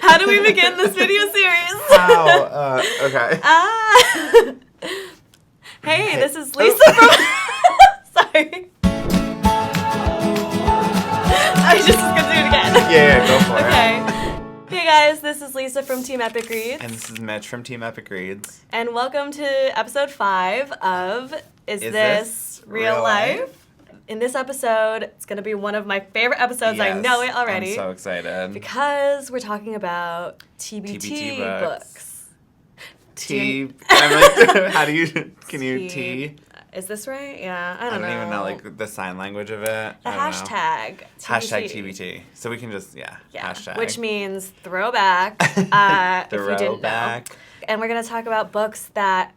How do we begin this video series? How? Okay. Hey, this is Lisa from... Sorry. I just was going to do it again. Yeah, go for it. Okay. Hey guys, this is Lisa from Team Epic Reads. And this is Mitch from Team Epic Reads. And welcome to episode 5 of Is This Real Life? In this episode, it's going to be one of my favorite episodes. Yes, I know it already. I'm so excited. Because we're talking about TBT books. I'm like, how do you, can you T? Is this right? Yeah, I don't know. I don't even know, like, the sign language of it. The hashtag TBT. Hashtag TBT. So we can just, hashtag. Which means throwback, if you didn't know. And we're going to talk about books that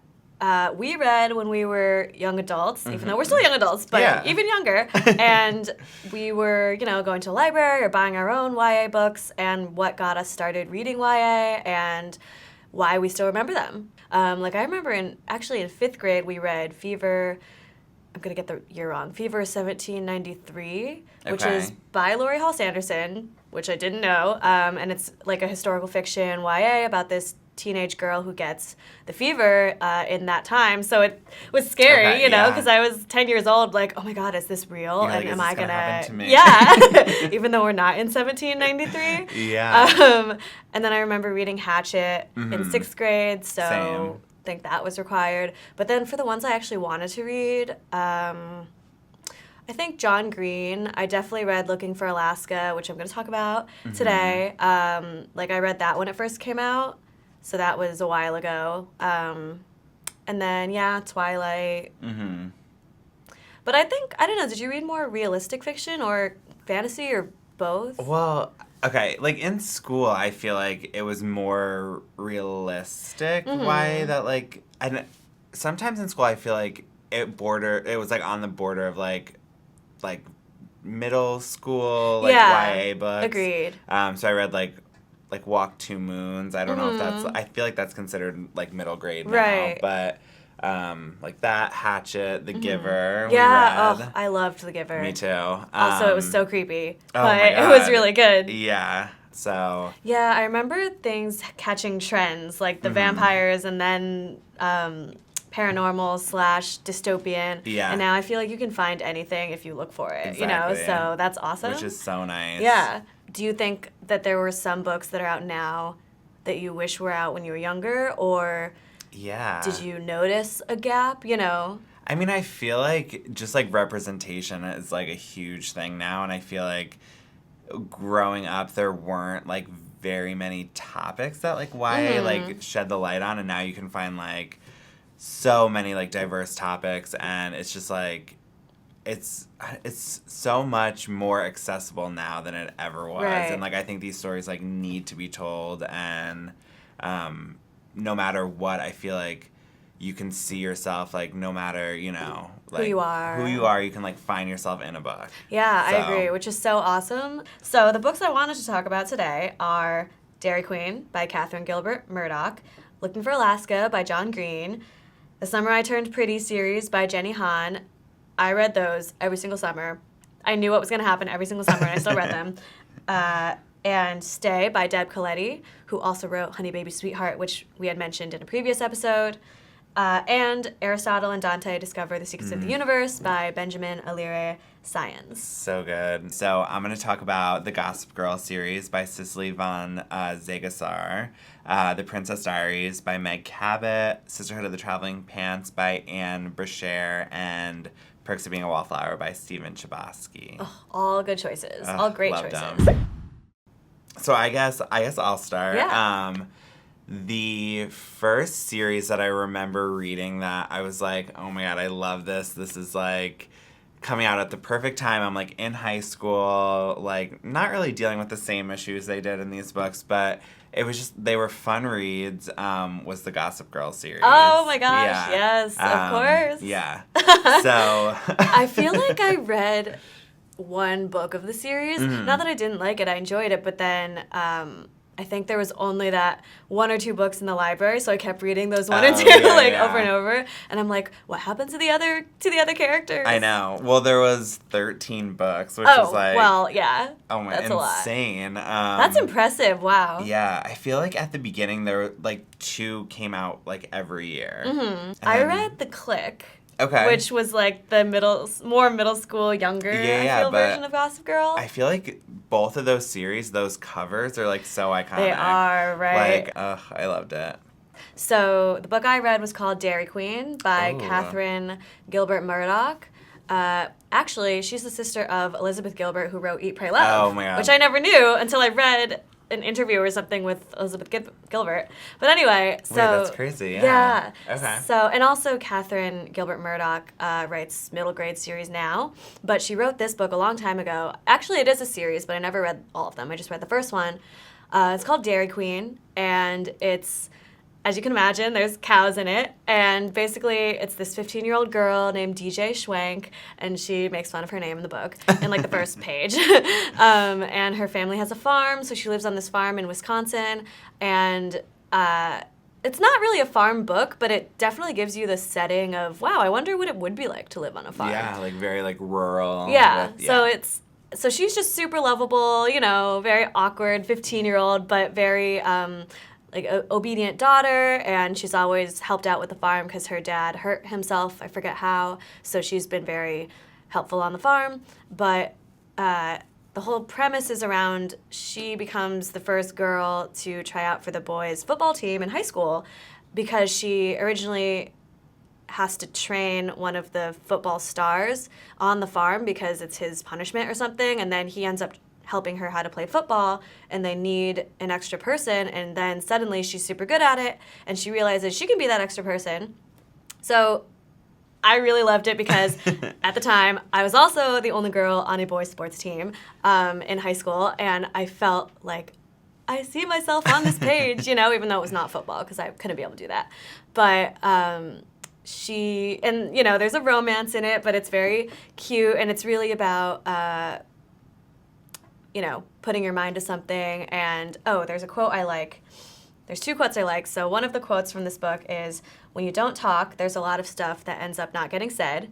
we read when we were young adults, even though we're still young adults, but even younger. And we were, going to the library or buying our own YA books, and what got us started reading YA and why we still remember them. I remember in 5th grade we read Fever, I'm going to get the year wrong, Fever 1793, which is by Laurie Halse Anderson, which I didn't know, and it's like a historical fiction YA about this teenage girl who gets the fever in that time. So it was scary, because I was 10 years old, like, oh my God, is this real? You're and like, am I gonna happen to me? Yeah. Even though we're not in 1793. Yeah. And then I remember reading Hatchet in 6th grade, so Same. I think that was required. But then for the ones I actually wanted to read, I think John Green. I definitely read Looking for Alaska, which I'm going to talk about today. I read that when it first came out. So that was a while ago. And then, Twilight. But I don't know, did you read more realistic fiction or fantasy or both? Well, okay, in school, I feel like it was more realistic YA that, and sometimes in school I feel like it was, on the border of, middle school, YA books. Agreed. So I read, Walk Two Moons. I don't know if that's... I feel like that's considered, middle grade now. Right. But, that, Hatchet, The Giver, Yeah, we read. I loved The Giver. Me too. Also, it was so creepy. Oh but my God. It was really good. Yeah, so... Yeah, I remember things catching trends, like the vampires and then paranormal / dystopian. Yeah. And now I feel like you can find anything if you look for it, Exactly. So that's awesome. Which is so nice. Yeah. Do you think that there were some books that are out now that you wish were out when you were younger, or did you notice a gap, I mean, I feel like just, representation is, a huge thing now, and I feel like growing up there weren't, very many topics that, YA, shed the light on, and now you can find, so many, diverse topics, and it's just, it's so much more accessible now than it ever was. Right. And, I think these stories, need to be told, and no matter what, I feel like you can see yourself, no matter, who you are, you can, find yourself in a book. Yeah, I agree, which is so awesome. So the books I wanted to talk about today are Dairy Queen by Catherine Gilbert Murdoch, Looking for Alaska by John Green, The Summer I Turned Pretty series by Jenny Han. I read those every single summer. I knew what was going to happen every single summer, and I still read them. And Stay by Deb Caletti, who also wrote Honey Baby Sweetheart, which we had mentioned in a previous episode. And Aristotle and Dante Discover the Secrets of the Universe by Benjamin Alire Science. So good. So I'm going to talk about the Gossip Girl series by Cicely von Zagassar, The Princess Diaries by Meg Cabot, Sisterhood of the Traveling Pants by Anne Brashear, and Perks of Being a Wallflower by Stephen Chbosky. Oh, all good choices. All great choices. Them. So I guess I'll start. Yeah. The first series that I remember reading that I was like, oh my God, I love this. This is coming out at the perfect time. I'm in high school, not really dealing with the same issues they did in these books, but it was just, they were fun reads, was the Gossip Girl series. Oh my gosh, yes, of course. Yeah. So. I feel like I read one book of the series. Not that I didn't like it, I enjoyed it, but then I think there was only that 1 or 2 books in the library, so I kept reading those 1 or 2 over and over. And I'm like, what happened to the other characters? I know. Well, there was 13 books, which is like... well, yeah. Oh my, that's insane. A lot. That's impressive. Wow. Yeah, I feel like at the beginning there were like 2 came out like every year. Mm-hmm. I read The Clique. Okay. Which was like the more middle school, younger version of Gossip Girl. I feel like both of those series, those covers are like so iconic. They are, right? Like, I loved it. So the book I read was called Dairy Queen by Catherine Gilbert Murdoch. Actually, she's the sister of Elizabeth Gilbert, who wrote Eat, Pray, Love. Oh my God. Which I never knew until I read an interview or something with Elizabeth Gilbert. But anyway, so... Wait, that's crazy, yeah. Okay. So, and also Catherine Gilbert Murdoch writes middle grade series now, but she wrote this book a long time ago. Actually, it is a series, but I never read all of them. I just read the first one. It's called Dairy Queen, and it's... As you can imagine, there's cows in it, and basically it's this 15-year-old girl named DJ Schwank, and she makes fun of her name in the book in like the first page. And her family has a farm, so she lives on this farm in Wisconsin, and it's not really a farm book, but it definitely gives you the setting of, wow, I wonder what it would be like to live on a farm. Yeah, like very like rural. Yeah, so she's just super lovable, very awkward 15-year-old, but very... like a obedient daughter, and she's always helped out with the farm because her dad hurt himself, I forget how, so she's been very helpful on the farm. But the whole premise is around she becomes the first girl to try out for the boys' football team in high school because she originally has to train one of the football stars on the farm because it's his punishment or something, and then he ends up helping her how to play football, and they need an extra person, and then suddenly she's super good at it, and she realizes she can be that extra person. So I really loved it because at the time, I was also the only girl on a boys' sports team in high school, and I felt like I see myself on this page, even though it was not football, because I couldn't be able to do that. But there's a romance in it, but it's very cute, and it's really about... putting your mind to something. And, there's a quote I like. There's 2 quotes I like. So one of the quotes from this book is, when you don't talk, there's a lot of stuff that ends up not getting said.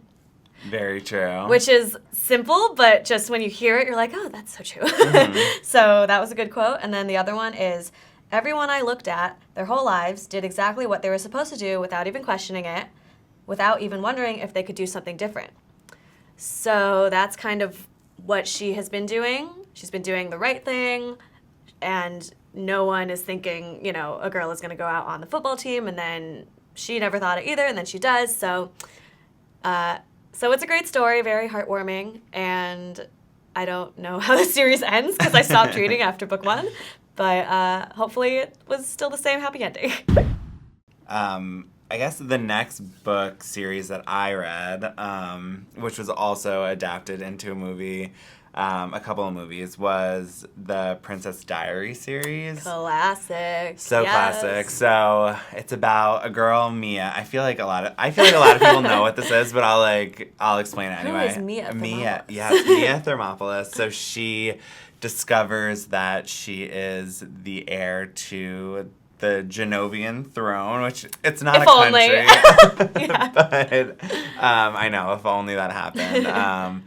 Very true. Which is simple, but just when you hear it, you're like, oh, that's so true. Mm-hmm. So that was a good quote. And then the other one is, everyone I looked at, their whole lives, did exactly what they were supposed to do without even questioning it, without even wondering if they could do something different. So that's kind of what she has been doing. She's been doing the right thing, and no one is thinking, a girl is going to go out on the football team, and then she never thought it either, and then she does. So it's a great story, very heartwarming, and I don't know how the series ends because I stopped reading after book 1, but hopefully it was still the same happy ending. I guess the next book series that I read, which was also adapted into a movie, a couple of movies, was the Princess Diaries series. Classic. So yes. Classic. So it's about a girl, Mia. I feel like a lot of people know what this is, but I'll explain it anyway. Who is Mia? Yes, Mia Thermopolis. So she discovers that she is the heir to the Genovian throne, which it's not a country. But I know, if only that happened.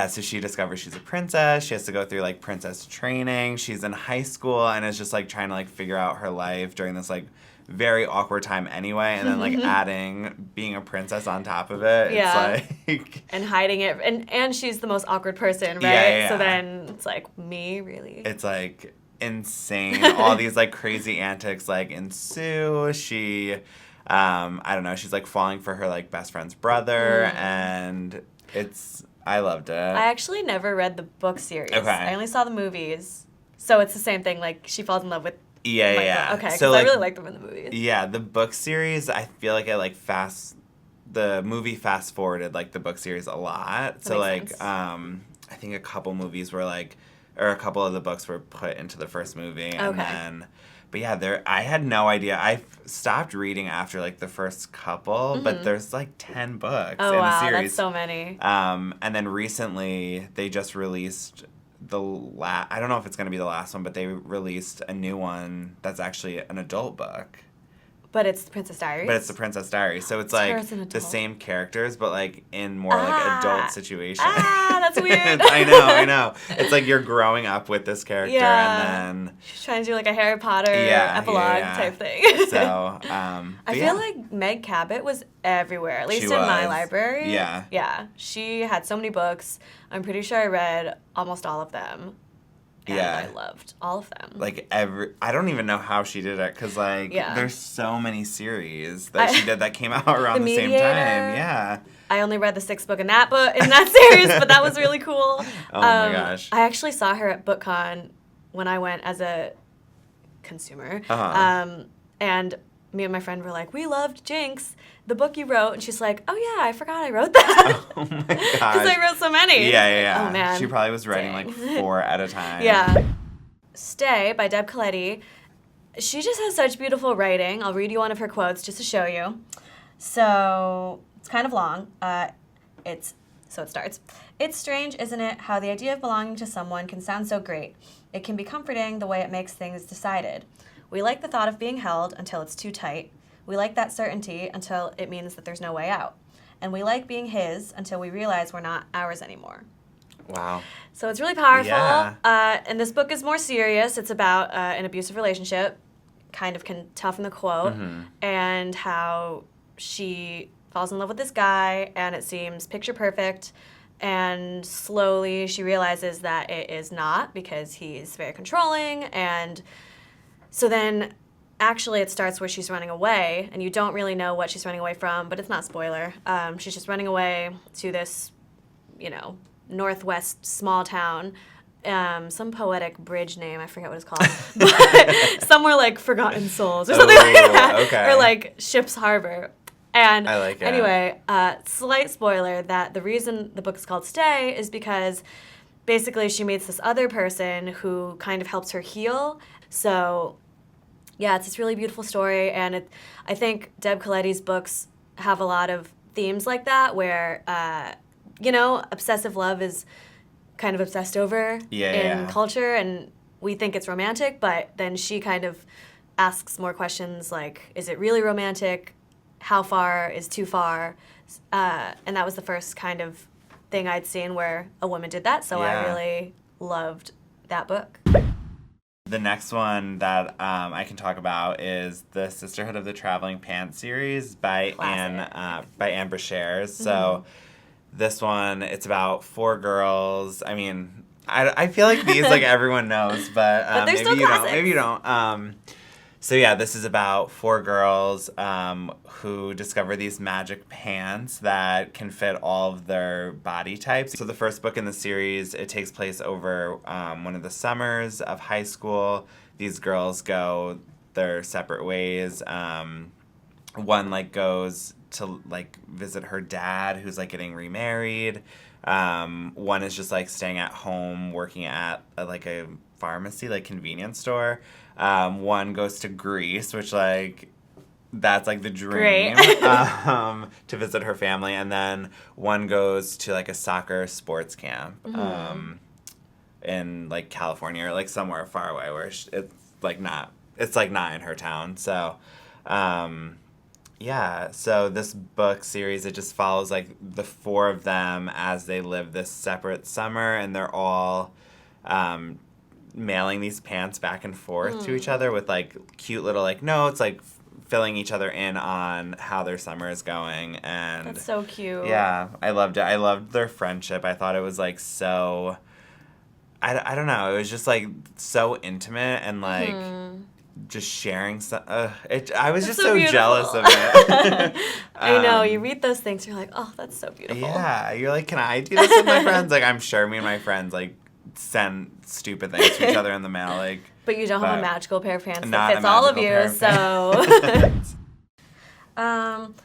So she discovers she's a princess. She has to go through like princess training. She's in high school and is just like trying to like figure out her life during this like very awkward time anyway, and then like adding being a princess on top of it. Yeah. It's like and hiding it, and she's the most awkward person, right? Yeah. So then it's like, me, really? It's like insane. All these like crazy antics like ensue. She I don't know, she's like falling for her like best friend's brother, and I loved it. I actually never read the book series. Okay. I only saw the movies. So it's the same thing, like she falls in love with Yeah. Okay, because so, I really liked them in the movies. Yeah, the book series, I feel like the movie fast forwarded like the book series a lot. That makes sense. I think a couple movies were a couple of the books were put into the first movie, and then, but yeah, I had no idea. I stopped reading after like the first couple, but there's like 10 books in the series. That's so many. And then recently they just released I don't know if it's going to be the last one, but they released a new one that's actually an adult book. But it's the Princess Diaries? But it's the Princess Diaries. So it's like the same characters, but like in more like adult situations. That's weird. I know. It's like you're growing up with this character and then... She's trying to do like a Harry Potter epilogue type thing. So, I feel like Meg Cabot was everywhere, at least in my library. Yeah. Yeah. She had so many books. I'm pretty sure I read almost all of them. And I loved all of them. Like I don't even know how she did it because like there's so many series that she did that came out around the same time. Yeah. I only read the 6th book in that series, but that was really cool. Oh my gosh. I actually saw her at BookCon when I went as a consumer. And me and my friend were like, we loved Jinx, the book you wrote. And she's like, oh yeah, I forgot I wrote that. Oh my gosh. Because I wrote so many. Yeah. Oh man. She probably was writing like 4 at a time. Yeah. Stay by Deb Caletti. She just has such beautiful writing. I'll read you one of her quotes just to show you. So it's kind of long. So it starts. It's strange, isn't it, how the idea of belonging to someone can sound so great. It can be comforting the way it makes things decided. We like the thought of being held until it's too tight. We like that certainty until it means that there's no way out. And we like being his until we realize we're not ours anymore. Wow. So it's really powerful. Yeah. And this book is more serious. It's about an abusive relationship, kind of can tell from the quote, and how she falls in love with this guy, and it seems picture perfect. And slowly she realizes that it is not because he's very controlling. And so then actually it starts where she's running away, and you don't really know what she's running away from, but it's not spoiler. She's just running away to this, northwest small town. Some poetic bridge name, I forget what it's called. But somewhere like Forgotten Souls or something like that. Okay. Or like Ship's Harbor. And I like it. Anyway, slight spoiler that the reason the book is called Stay is because basically she meets this other person who kind of helps her heal. So, yeah, it's this really beautiful story, and I think Deb Caletti's books have a lot of themes like that where, obsessive love is kind of obsessed over in culture, and we think it's romantic, but then she kind of asks more questions like, is it really romantic? How far is too far? And that was the first kind of thing I'd seen where a woman did that, so I really loved that book. The next one that I can talk about is the Sisterhood of the Traveling Pants series by Anne Brashares. So this one, it's about 4 girls. I mean, I feel like these like everyone knows, but maybe you don't. Maybe you don't. So yeah, this is about 4 girls who discover these magic pants that can fit all of their body types. So the first book in the series, it takes place over one of the summers of high school. These girls go their separate ways. One goes to visit her dad, who's getting remarried. One is just staying at home, working at a pharmacy, convenience store. One goes to Greece, which that's the dream to visit her family, and then one goes to a soccer sports camp in California or somewhere far away where it's not in her town. So so this book series, it just follows the 4 of them as they live this separate summer, and they're all mailing these pants back and forth to each other with cute little notes, filling each other in on how their summer is going. And that's so cute. Yeah, I loved it. I loved their friendship. I thought it was so, I don't know, it was just so intimate and just sharing stuff. I was just so jealous of it. I know, you read those things, you're like, oh, that's so beautiful. Yeah, you're can I do this with my friends? I'm sure me and my friends send stupid things to each other in the mail, but you don't have a magical pair of pants that fits all of you, so.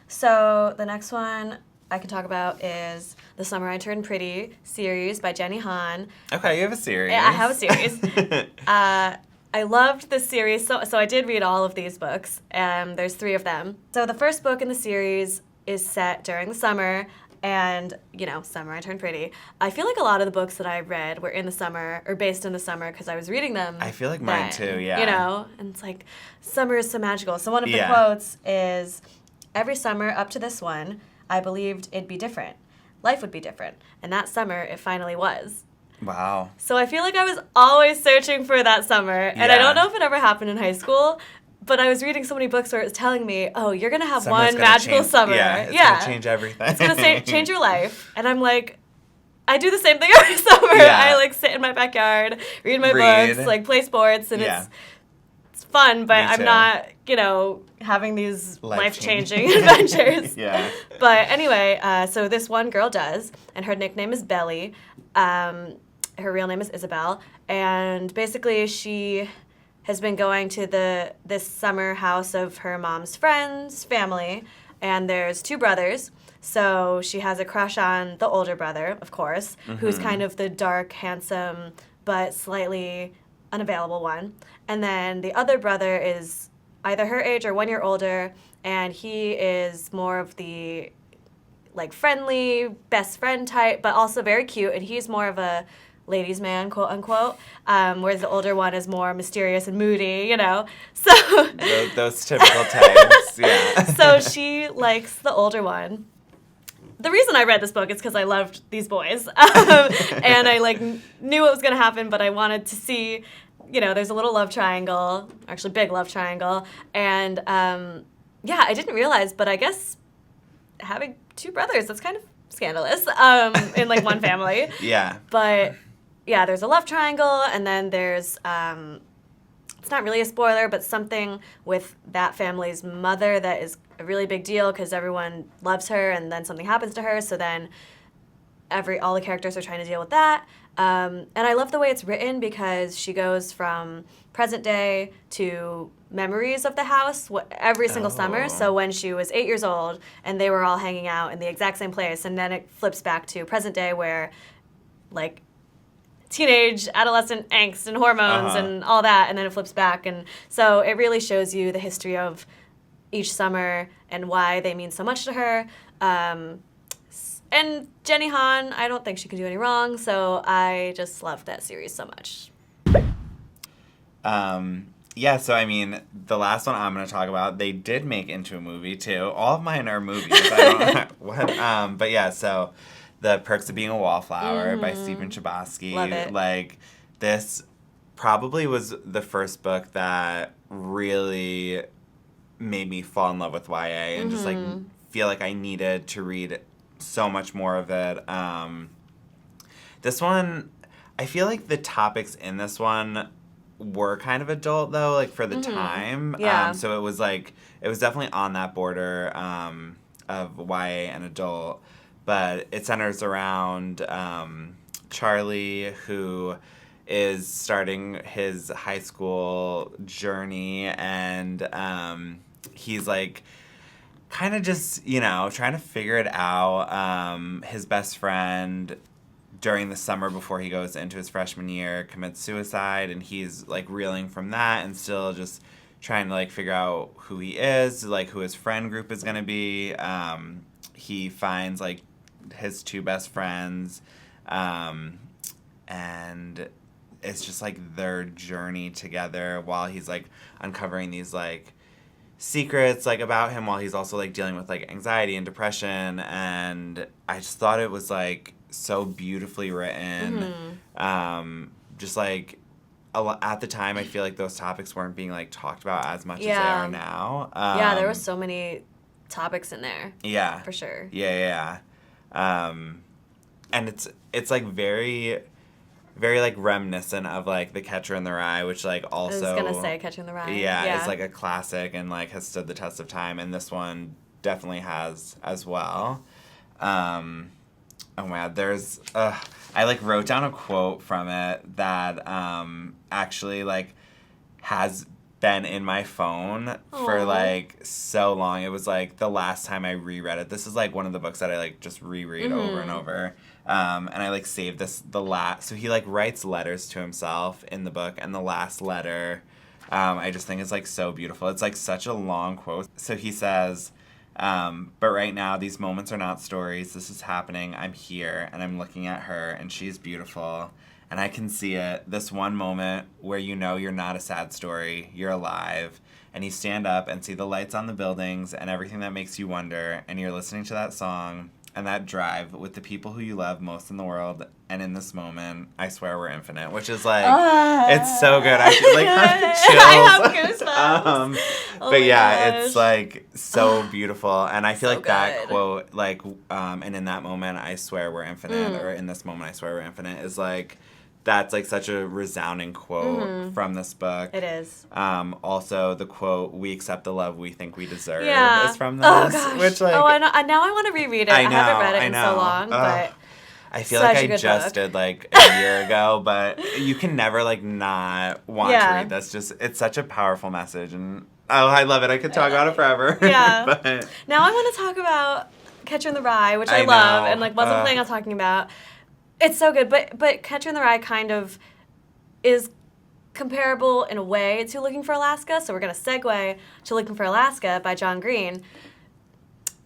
So the next one I can talk about is The Summer I Turned Pretty series by Jenny Han. Okay, you have a series. Yeah, I have a series. I loved this series, so I did read all of these books, and there's 3 of them. So the first book in the series is set during the summer, And, summer, I turned pretty. I feel like a lot of the books that I read were in the summer or based in the summer because I was reading them. I feel like mine too, yeah. And it's like, summer is so magical. So one of the quotes is, every summer up to this one, I believed it'd be different. Life would be different. And that summer, it finally was. Wow. So I feel like I was always searching for that summer. And I don't know if it ever happened in high school, but I was reading so many books where it was telling me, oh, you're going to have one magical summer. Yeah, it's going to change everything. It's going to change your life. And I'm like, I do the same thing every summer. Yeah. I, sit in my backyard, read my books, play sports, and it's fun, but I'm not, having these life-changing adventures. Yeah. But anyway, so this one girl does, and her nickname is Belly. Her real name is Isabel, and basically she has been going to this summer house of her mom's friends, family, and there's 2 brothers. So she has a crush on the older brother, of course, who's kind of the dark, handsome, but slightly unavailable one. And then the other brother is either her age or 1 year older, and he is more of the friendly best friend type, but also very cute, and he's more of a ladies' man, quote unquote, whereas the older one is more mysterious and moody, So those typical types, yeah. So she likes the older one. The reason I read this book is because I loved these boys, and I knew what was going to happen, but I wanted to see, there's a little love triangle, actually big love triangle, and I didn't realize, but I guess having 2 brothers, that's kind of scandalous in one family. Yeah. But there's a love triangle, and then there's it's not really a spoiler, but something with that family's mother that is a really big deal because everyone loves her, and then something happens to her, so then all the characters are trying to deal with that. And I love the way it's written because she goes from present day to memories of the house every single summer. So when she was 8 years old and they were all hanging out in the exact same place, and then it flips back to present day where teenage adolescent angst and hormones and all that, and then it flips back. And so it really shows you the history of each summer and why they mean so much to her. And Jenny Han, I don't think she can do any wrong, so I just love that series so much. So I mean, the last one I'm going to talk about, they did make into a movie too. All of mine are movies. I don't know what, but yeah, so The Perks of Being a Wallflower by Stephen Chbosky. Love it. This probably was the first book that really made me fall in love with YA and just feel like I needed to read so much more of it. This one, I feel like the topics in this one were kind of adult though, for the time. Yeah. So it was definitely on that border of YA and adult, but it centers around Charlie, who is starting his high school journey, and he's kind of just, trying to figure it out. His best friend during the summer before he goes into his freshman year commits suicide, and he's reeling from that and still just trying to figure out who he is, who his friend group is going to be. He finds his 2 best friends, and it's just their journey together while he's uncovering these secrets like about him while he's also like dealing with like anxiety and depression, and I just thought it was like so beautifully written. Just like at the time I feel like those topics weren't being like talked about as much as they are now. Yeah, there were so many topics in there. Yeah. For sure. Yeah. And it's like very like reminiscent of like The Catcher in the Rye, which like also I was gonna say Catcher in the Rye. Yeah, it's like a classic and like has stood the test of time, and this one definitely has as well. Oh my God, there's I like wrote down a quote from it that actually like has been in my phone for like so long. It was like the last time I reread it. This is like one of the books that I like just reread over and over. And I like saved this so he like writes letters to himself in the book, and the last letter I just think is like so beautiful. It's like such a long quote. So he says, But right now, these moments are not stories. This is happening. I'm here, and I'm looking at her, and she's beautiful. And I can see it. This one moment where you know you're not a sad story. You're alive. And you stand up and see the lights on the buildings and everything that makes you wonder. And you're listening to that song and that drive with the people who you love most in the world. And in this moment, I swear we're infinite. Which is like, it's so good. I feel like chills. I have goosebumps. But yeah, it's like so beautiful. And I feel like that quote, like, and in that moment, I swear we're infinite, or in this moment, I swear we're infinite, is like, that's like such a resounding quote from this book. It is. Also, the quote, "We accept the love we think we deserve," is from this. Oh, gosh. Which, like, I know. Now I want to reread it. I haven't read it in so long, but I feel like I just did like a year ago, but you can never like not want to read this. Just, it's such a powerful message, and I love it. I could talk about it forever. Yeah. But now I want to talk about Catcher in the Rye, which I love, and like wasn't planning on talking about. It's so good, but Catcher in the Rye kind of is comparable in a way to Looking for Alaska, so we're going to segue to Looking for Alaska by John Green,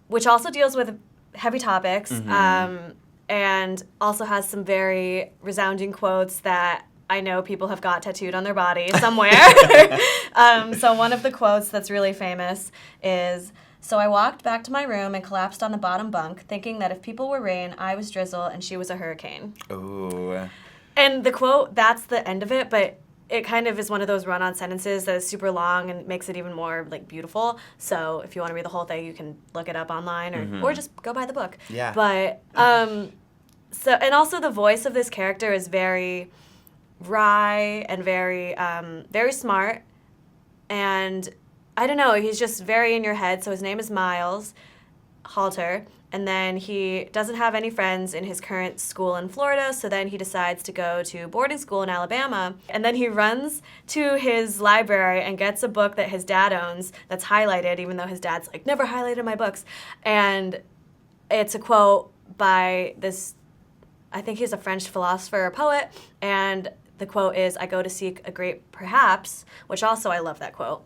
which also deals with heavy topics, and also has some very resounding quotes that I know people have got tattooed on their body somewhere. So one of the quotes that's really famous is, "So I walked back to my room and collapsed on the bottom bunk, thinking that if people were rain, I was drizzle, and she was a hurricane." Ooh. And the quote, that's the end of it, but it kind of is one of those run-on sentences that is super long and makes it even more like beautiful. So if you want to read the whole thing, you can look it up online or just go buy the book. Yeah. But so, and also the voice of this character is very wry and very very smart, and I don't know, he's just very in your head. So his name is Miles Halter, and then he doesn't have any friends in his current school in Florida, so then he decides to go to boarding school in Alabama, and then he runs to his library and gets a book that his dad owns that's highlighted, even though his dad's like, "Never highlighted my books." And it's a quote by this, I think he's a French philosopher or poet, and the quote is, "I go to seek a great perhaps," which also I love that quote.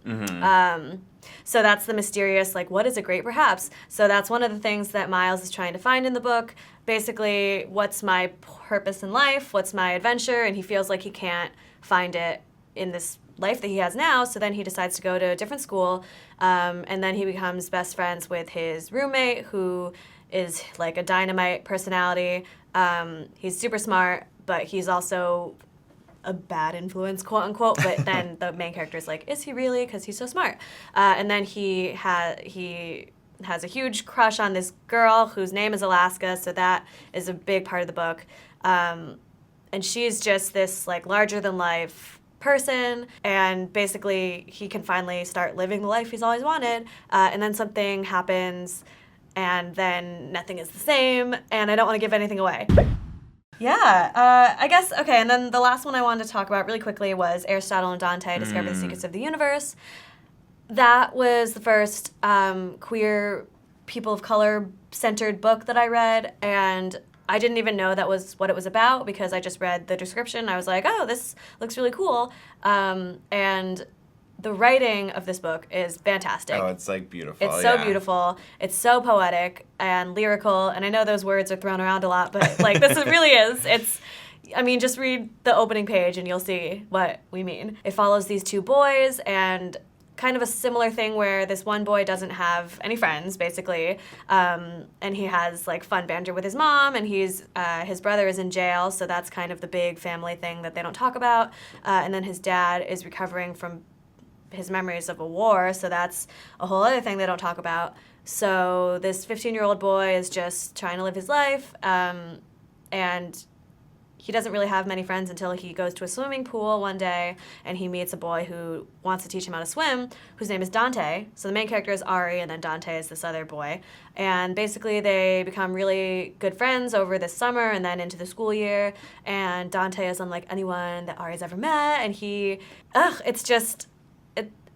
So that's the mysterious, like, what is a great perhaps? So that's one of the things that Miles is trying to find in the book. Basically, what's my purpose in life? What's my adventure? And he feels like he can't find it in this life that he has now, so then he decides to go to a different school, and then he becomes best friends with his roommate, who is like a dynamite personality. He's super smart, but he's also a bad influence, quote unquote, but then the main character is like, is he really? Because he's so smart. And then he has a huge crush on this girl whose name is Alaska, so that is a big part of the book. And she's just this like larger than life person, and basically he can finally start living the life he's always wanted, and then something happens, and then nothing is the same, and I don't want to give anything away. Yeah, I guess, okay, and then the last one I wanted to talk about really quickly was Aristotle and Dante, Discover the Secrets of the Universe. That was the first queer, people of color-centered book that I read, and I didn't even know that was what it was about because I just read the description. I was like, oh, this looks really cool, and the writing of this book is fantastic. Oh, it's like beautiful. It's so beautiful. It's so poetic and lyrical. And I know those words are thrown around a lot, but like this really is. I mean, just read the opening page and you'll see what we mean. It follows these two boys and kind of a similar thing where this one boy doesn't have any friends, basically, and he has like fun banter with his mom, and his brother is in jail, so that's kind of the big family thing that they don't talk about. And then his dad is recovering from his memories of a war, so that's a whole other thing they don't talk about. So this 15-year-old boy is just trying to live his life, and he doesn't really have many friends until he goes to a swimming pool one day, and he meets a boy who wants to teach him how to swim, whose name is Dante. So the main character is Ari, and then Dante is this other boy. And basically they become really good friends over this summer and then into the school year, and Dante is unlike anyone that Ari's ever met, and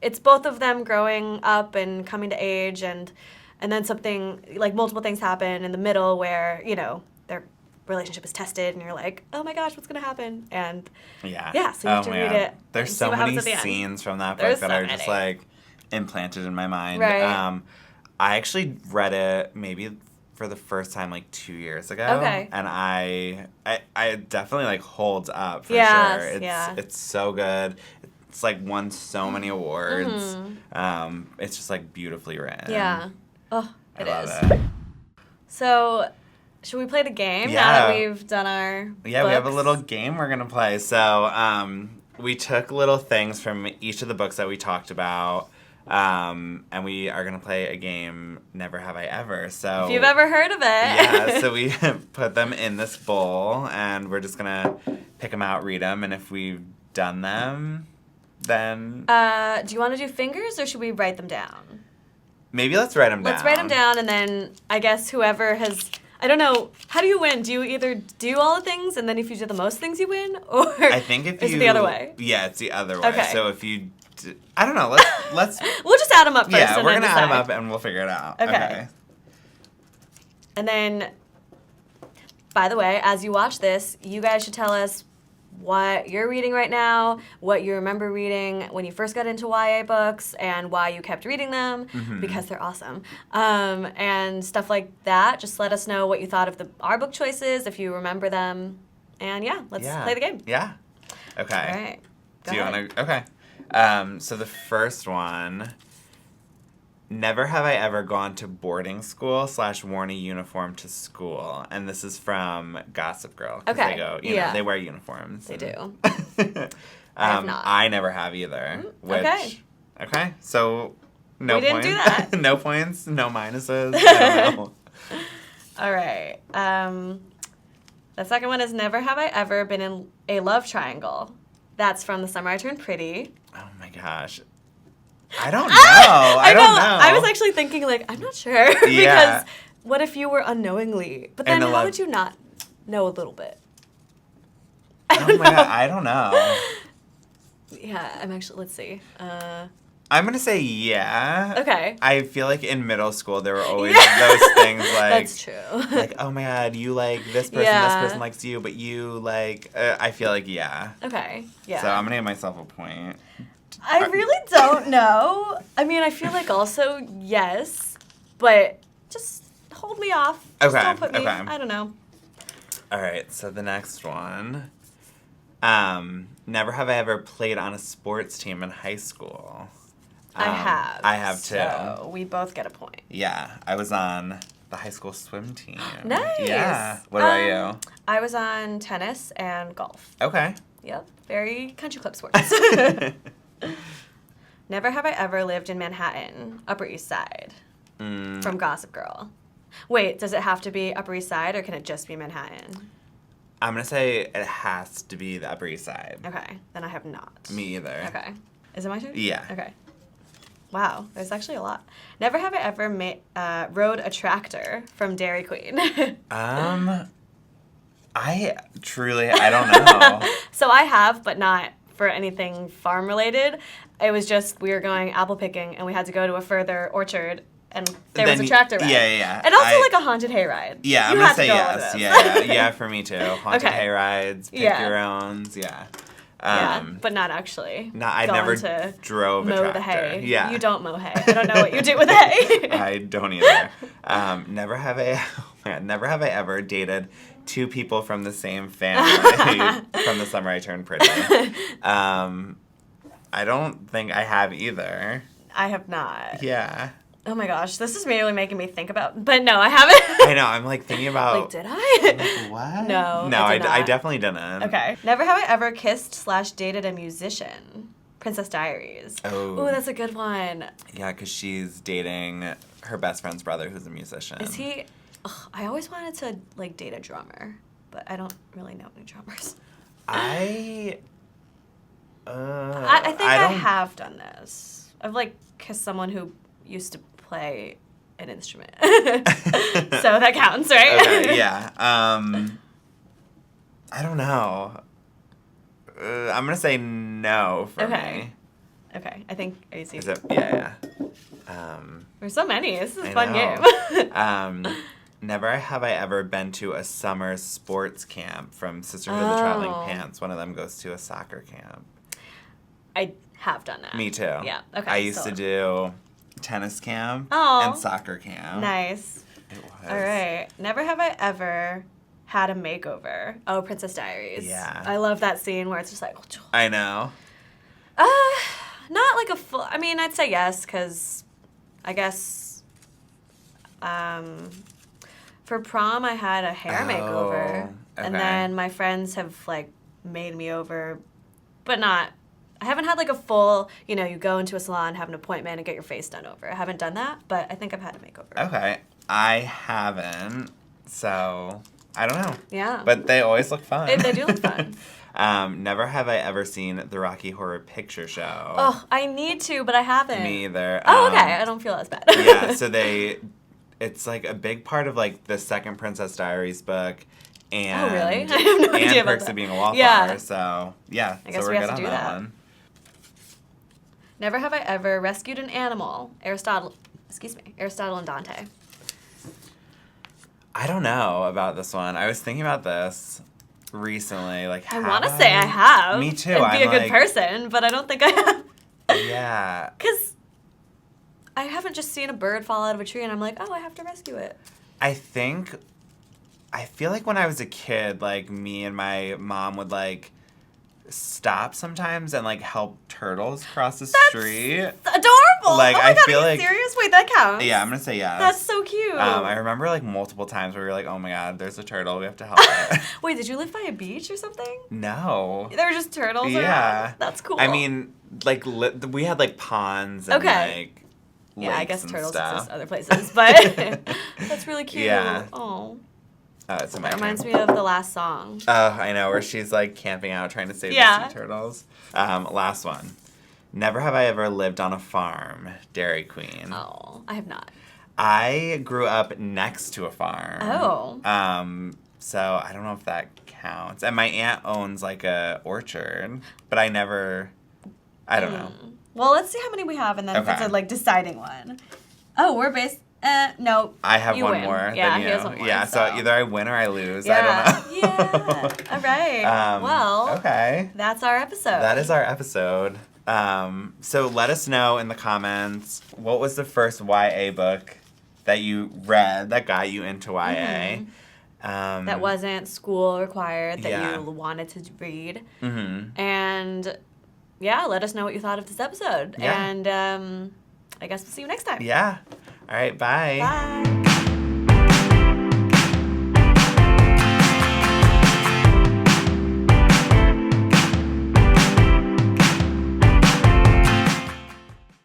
it's both of them growing up and coming to age, and then something, like multiple things happen in the middle where, you know, their relationship is tested, and you're like, oh my gosh, what's going to happen? And so you have to read it. There's so many scenes from that book that are just like implanted in my mind. Right. I actually read it maybe for the first time like 2 years ago. Okay. And I definitely like holds up for Yes, sure. It's so good. It's like won so many awards. It's just like beautifully written. Yeah. Oh, I love is. it. So, should we play the game now that we've done our books? We have a little game we're going to play. So, we took little things from each of the books that we talked about, and we are going to play a game, Never Have I Ever. So if you've ever heard of it. So we put them in this bowl, and we're just going to pick them out, read them, and if we've done them, then... do you want to do fingers, or should we write them down? Maybe let's write them down. Let's write them down, and then I guess whoever has... I don't know. How do you win? Do you either do all the things, and then if you do the most things, you win? Or I think if is it the other way? Yeah, it's the other way. Okay. So if you... I don't know. Let's we'll just add them up first. Yeah, and we're then going to add them decide. up, and we'll figure it out. Okay. And then, by the way, as you watch this, you guys should tell us what you're reading right now, what you remember reading when you first got into YA books, and why you kept reading them, because they're awesome. And stuff like that. Just let us know what you thought of our book choices, if you remember them. And let's play the game. Yeah. Okay. All right. Do you want to? Okay. So the first one, never have I ever gone to boarding school / worn a uniform to school. And this is from Gossip Girl. Okay. They go, you know, they wear uniforms. They do. I have not. I never have either. Okay. So no we didn't points. do that. No points, no minuses. I don't know. All right. The second one is never have I ever been in a love triangle. That's from The Summer I Turned Pretty. Oh my gosh. I don't know. I don't know. I was actually thinking, I'm not sure. Because what if you were unknowingly? But then how would you not know a little bit? Oh my God. I don't know. Yeah, I'm actually, let's see. I'm going to say yeah. Okay. I feel like in middle school there were always those things like... That's true. Like, oh my God, you like this person, this person likes you, but you like... I feel like yeah. Okay, yeah. So I'm going to give myself a point. I really don't know. I mean, I feel like also yes, but just hold me off. Just don't put me... I don't know. All right, so the next one. Never have I ever played on a sports team in high school. I have. I have too. So we both get a point. Yeah, I was on the high school swim team. Nice. Yeah. What about you? I was on tennis and golf. Okay. Yep. Very country club sports. Never have I ever lived in Manhattan, Upper East Side, from Gossip Girl. Wait, does it have to be Upper East Side, or can it just be Manhattan? I'm going to say it has to be the Upper East Side. Okay, then I have not. Me either. Okay. Is it my turn? Yeah. Okay. Wow, there's actually a lot. Never have I ever rode a tractor from Dairy Queen. I don't know. So I have, but not for anything farm related. It was just we were going apple picking, and we had to go to a further orchard, and there was a tractor ride. Yeah. And also like a haunted hayride. Yeah, I'm going to say yes. Yeah, for me too. Haunted hayrides, pick your owns, but not actually. I never drove a tractor. Mow the hay. Yeah. You don't mow hay. I don't know what you do with hay. I don't either. Never have I ever dated two people from the same family from The Summer I Turned Pretty. I don't think I have either. I have not. Yeah. Oh my gosh, this is really making me think about, but no, I haven't. I know, I'm like thinking about. Like, did I? Like, what? No, I definitely didn't. Okay. Never have I ever kissed / dated a musician. Princess Diaries. Oh. Ooh, that's a good one. Yeah, because she's dating her best friend's brother who's a musician. Is he? Ugh, I always wanted to date a drummer, but I don't really know any drummers. I think I have done this. I've kissed someone who used to play an instrument. So that counts, right? Okay, yeah. I don't know. I'm going to say no for me. Okay, I think easy. Is it? Yeah. There's so many. This is a fun game. Never have I ever been to a summer sports camp from Sisterhood of the Traveling Pants. One of them goes to a soccer camp. I have done that. Me too. Yeah, okay. I used to do tennis camp Aw. and soccer camp. Nice. It was. All right. Never have I ever had a makeover. Oh, Princess Diaries. Yeah. I love that scene where it's just like... I know. Not like a full... I mean, I'd say yes, because I guess... for prom, I had a hair makeover. Okay. And then my friends have, like, made me over, but not... I haven't had, like, a full, you know, you go into a salon, have an appointment, and get your face done over. I haven't done that, but I think I've had a makeover. Okay. I haven't, so I don't know. Yeah. But they always look fun. They do look fun. Never have I ever seen the Rocky Horror Picture Show. Oh, I need to, but I haven't. Me either. Oh, okay. I don't feel as bad. Yeah, so it's like a big part of like the second Princess Diaries book. And, oh, really? I have no idea about Perks that. of Being a Wallflower. Yeah. So, yeah. I guess so we we're have good to on do that that. one. Never have I ever rescued an animal. Aristotle and Dante. I don't know about this one. I was thinking about this recently. Like, I want to say I have. Me too. And be I'm a good person, but I don't think I have. Yeah. Because I haven't just seen a bird fall out of a tree and I'm like, oh, I have to rescue it. I feel like when I was a kid, like, me and my mom would, like, stop sometimes and, like, help turtles cross the street. Adorable. Like, oh my I God, feel are you like... serious? Wait, that counts. Yeah, I'm going to say yes. That's so cute. I remember, like, multiple times where we were like, oh, my God, there's a turtle. We have to help it. Wait, did you live by a beach or something? No. There were just turtles Yeah. around? That's cool. I mean, like, we had, like, ponds and, like, yeah, I lakes guess and turtles stuff. exist other places, but that's really cute. Yeah. Oh. It's That reminds me of the last song. Oh, I know, where she's, like, camping out trying to save the sea turtles. Last one. Never have I ever lived on a farm, Dairy Queen. Oh, I have not. I grew up next to a farm. Oh. So I don't know if that counts. And my aunt owns, like, a orchard, but I don't know. Well, let's see how many we have, and then if it's a, like, deciding one. Oh, we're based... no. I have one win. more than you. He has one more. Yeah, so either I win or I lose. Yeah. I don't know. Yeah. All right. Well, okay. That's our episode. That is our episode. So let us know in the comments, what was the first YA book that you read that got you into YA? Mm-hmm. That wasn't school required, that you wanted to read. Mm-hmm. And, yeah, let us know what you thought of this episode. Yeah. And I guess we'll see you next time. Yeah. All right, bye. Bye.